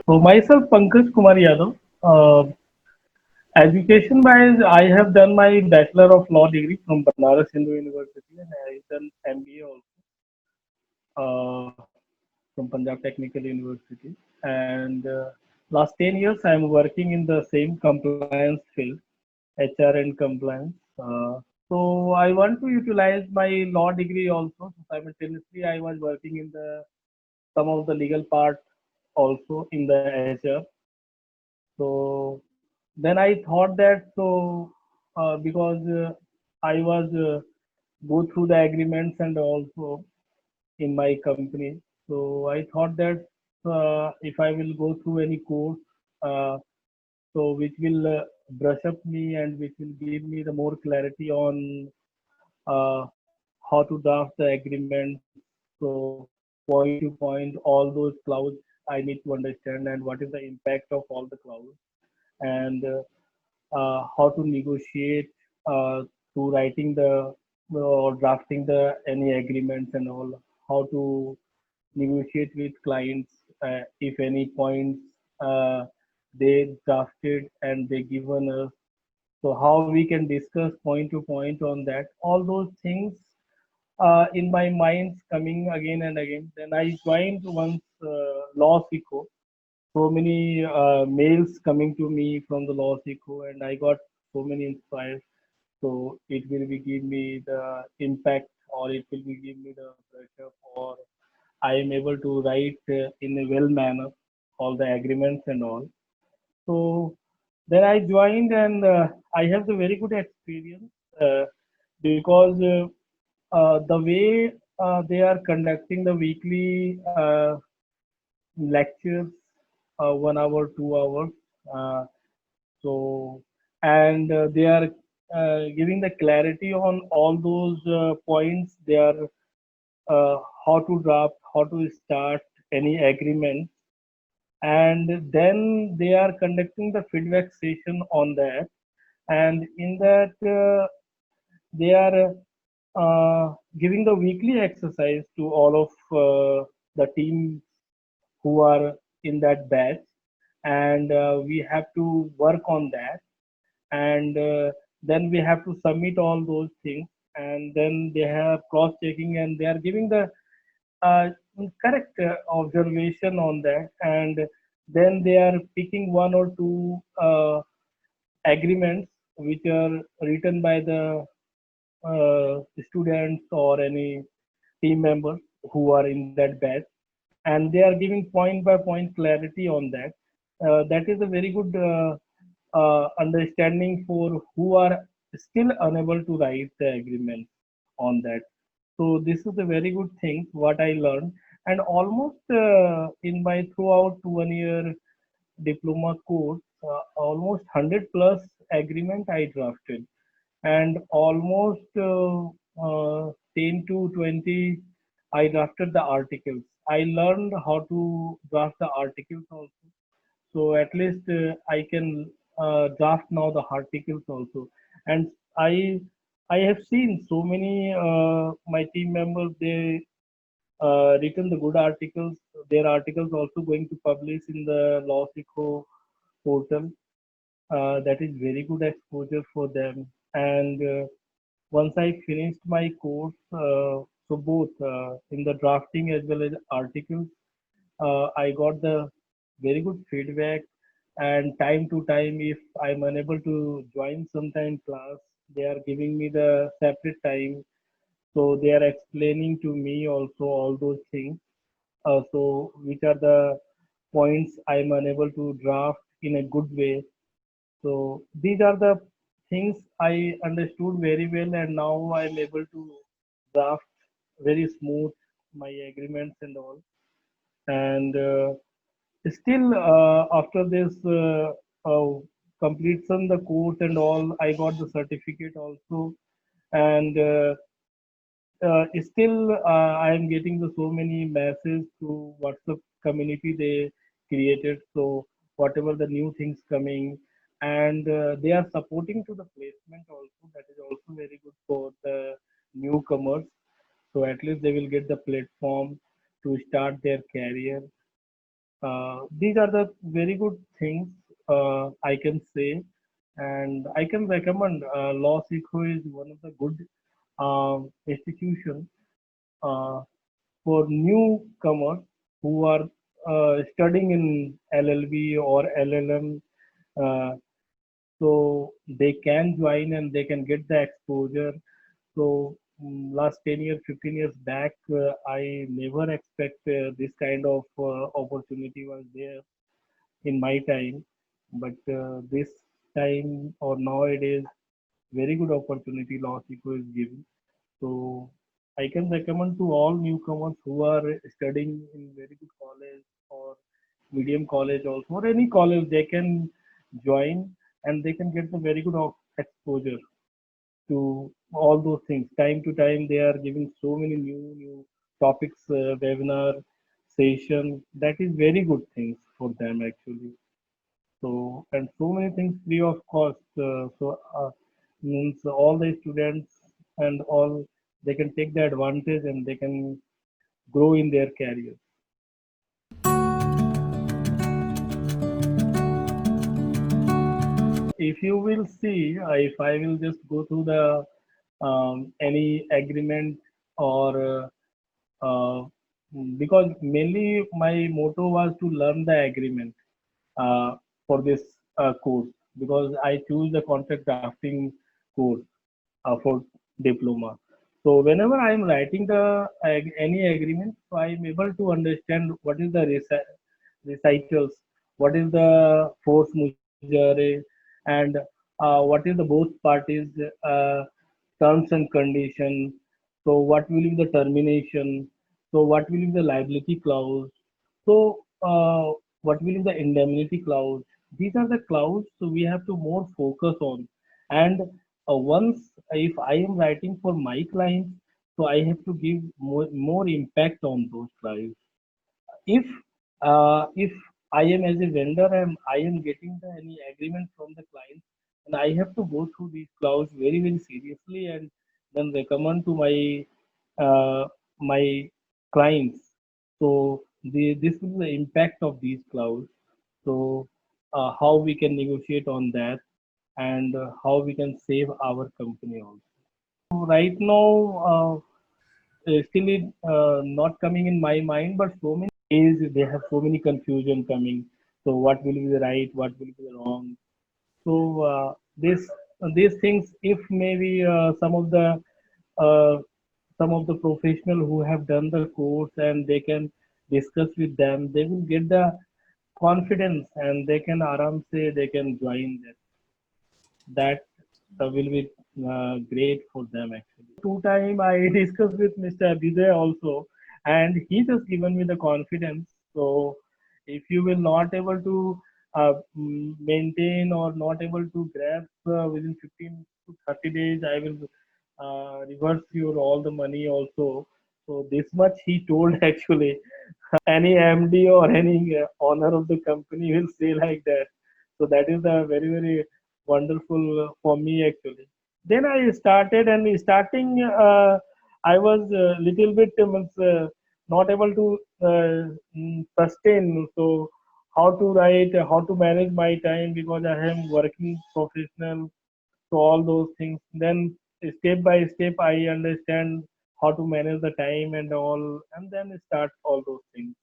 So myself, Pankaj Kumar Yadav. Education wise, I have done my Bachelor of Law degree from Banaras Hindu University, and I have done MBA also from Punjab Technical University. And last 10 years, I am working in the same compliance field, HR and compliance. So I want to utilize my law degree also. So simultaneously, I was working in the some of the legal part also in the HR. So then I thought that because I was go through the agreements and also in my company. So I thought that if I will go through any course, uh, so which will brush up me and which will give me the more clarity on how to draft the agreement. So point to point, all those clauses I need to understand and what is the impact of all the clauses and how to negotiate to writing the or drafting the any agreements and all, how to negotiate with clients if any points uh, they drafted and they given us, so how we can discuss point to point on that, all those things in my mind coming again and again. Then I joined once law Seco, so many mails coming to me from the law Seco, and I got so many inspired. So it will be give me the impact, or it will be give me the pressure, or I am able to write in a well manner all the agreements and all. So then I joined, and I have the very good experience because the way they are conducting the weekly lectures, 1 hour, 2 hours. Uh, so, and they are giving the clarity on all those points. They are how to draft, how to start any agreement, and then they are conducting the feedback session on that. And in that, they are giving the weekly exercise to all of the team who are in that batch, and we have to work on that, and then we have to submit all those things, and then they have cross checking and they are giving the uh, correct observation on that, and then they are picking one or two agreements which are written by the students or any team members who are in that batch, and they are giving point by point clarity on that. That is a very good understanding for who are still unable to write the agreement on that. So this is a very good thing what I learned, and almost in my throughout 1 year diploma course, almost 100 plus agreement I drafted, and almost 10 to 20 I drafted the articles. I learned how to draft the articles also, so at least I can draft now the articles also. And i I have seen so many my team members, they written the good articles. Their articles also going to publish in the lawsico portal. That is very good exposure for them. And once I finished my course, so both in the drafting as well as articles, I got the very good feedback. And time to time, if I'm unable to join sometime class, they are giving me the separate time. So they are explaining to me also all those things. So which are the points I'm unable to draft in a good way. So these are the things I understood very well, and now I'm able to draft very smooth my agreements and all. And still, after this completion the course and all, I got the certificate also, and still I am getting the so many messages through WhatsApp community they created. So whatever the new things coming, and they are supporting to the placement also. That is also very good for the newcomers. So at least they will get the platform to start their career. These are the very good things I can say, and I can recommend Law Seco is one of the good institution for newcomers who are studying in LLB or LLM. Uh, so they can join and they can get the exposure. So last 10 years, 15 years back, I never expect this kind of opportunity was there in my time, but this time or nowadays, very good opportunity Law Seco is giving. So I can recommend to all newcomers who are studying in very good college or medium college also or any college they can join and they can get the very good exposure to all those things. Time to time they are giving so many new topics, webinar session. That is very good things for them actually. So and so many things free of cost. Means all the students and all they can take the advantage and they can grow in their career. If you will see, if I will just go through the any agreement or because mainly my motto was to learn the agreement for this course because I choose the contract drafting course for diploma. So whenever I am writing the any agreement, so I am able to understand what is the recitals, what is the force majeure, and what is the both parties terms and condition. So what will be the termination? So what will be the liability clause? So what will be the indemnity clause? These are the clause so we have to more focus on. And once if I am writing for my clients, so I have to give more impact on those clients. If I am as a vendor and I am getting any agreement from the client, and I have to go through these clauses very seriously and then recommend to my clients. So this will be the impact of these clauses. So how we can negotiate on that and how we can save our company also. So right now, still it not coming in my mind, but so many days they have so many confusion coming. So what will be the right, what will be the wrong? So this these things, if maybe uh, some of the professional who have done the course and they can discuss with them, they will get the confidence and they can aram say they can join that will be great for them actually. Two time I discussed with Mr. Abhyuday also, and he just given me the confidence. So if you will not able to maintain or not able to grab within 15 to 30 days, I will reverse your all the money also. So this much he told actually. Any MD or any owner of the company will say like that. So that is the very wonderful for me actually. Then I started and starting I was a little bit not able to sustain. So how to write, how to manage my time because I am working professional. So all those things. Then step by step I understand how to manage the time and all, and then start all those things.